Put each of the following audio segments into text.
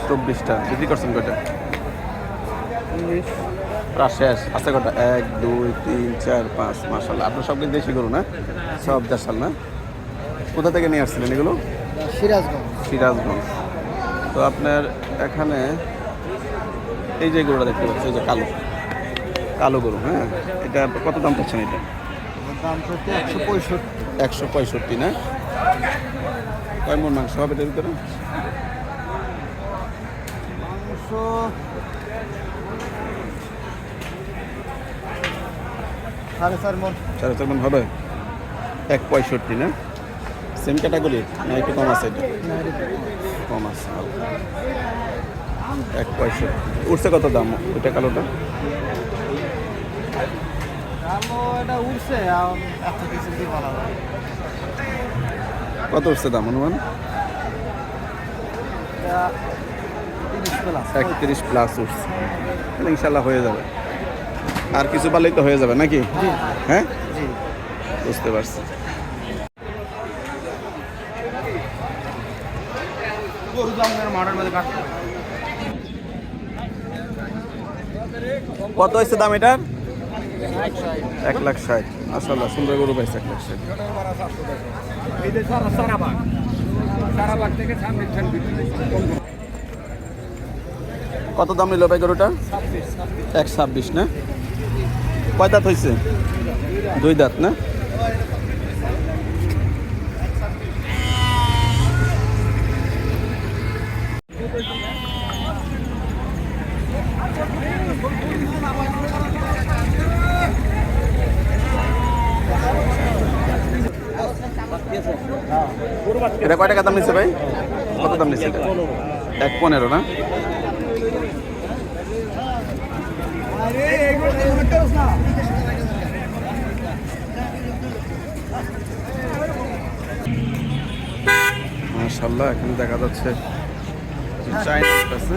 24টা বিক্রি করছেন কয়টা? প্রায় শেষ আছে কটা? 1 2 3 4 5। মাশাআল্লাহ, আপনার সব কিন্তু দেশি গরু না? সব দেশাল না? কোথা থেকে নিয়ে আসছিলেন এগুলো? সিরাজগঞ্জ। তো আপনার এখানে এই যে গরুটা দেখতে পাচ্ছি, এই যে কালো কালো গরু, হ্যাঁ, এটা কত দাম পাচ্ছেন? এটা দাম হচ্ছে 165। 165 না? কয় মণ মাংস হবে এটার ভিতরে? মাংস 4.5 মণ। 4.5 মণ হবে। 165 না? সেম ক্যাটাগরি না একটু কম আছে? এটা কম আছে। 165 উঠছে কত দাম ওইটা কালোটা? কালো এটা উঠছে এত কিছু দিয়ে বলা যায়। কত উঠছে দাম অনুমান? 31 প্লাস উঠছে। তাহলে ইনশাল্লাহ হয়ে যাবে। আর কিছু পারলেই তো হয়ে যাবে নাকি? হ্যাঁ, বুঝতে পারছি। কত হয়েছে দাম এটার? 1,60,000। মাশাআল্লাহ, সুন্দর গরু পাইছে। 1,60,000। কত দাম নিল ভাই গরুটা? 1,26 না? কয় দাঁত হয়েছে? 2 দাঁত না? এটা কয় টাকা দাম নিচ্ছে ভাই? কত দাম নিচ্ছে এটা? 1,15 না? মাশাআল্লাহ, এখানে দেখা যাচ্ছে চাইনা আছে।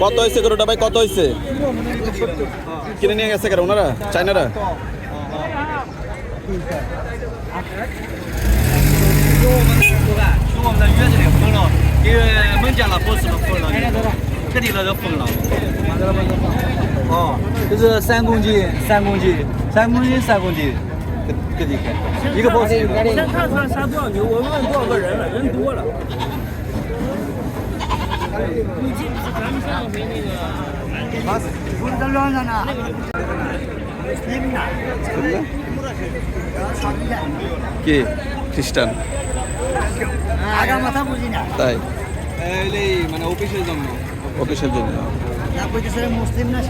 কত হয়েছে গরুটা ভাই? কত হয়েছে? কিনে নিয়ে গেছে কেন ওনারা, চাইনারা?就是3公斤，给你看，一个包子。先看出来杀多少牛，我问多少个人了，人多了。你记不记咱们上回那个？কে খ্রিস্টান? তাই মানে অফিসের জন্য। অফিসের জন্য মুসলিম না।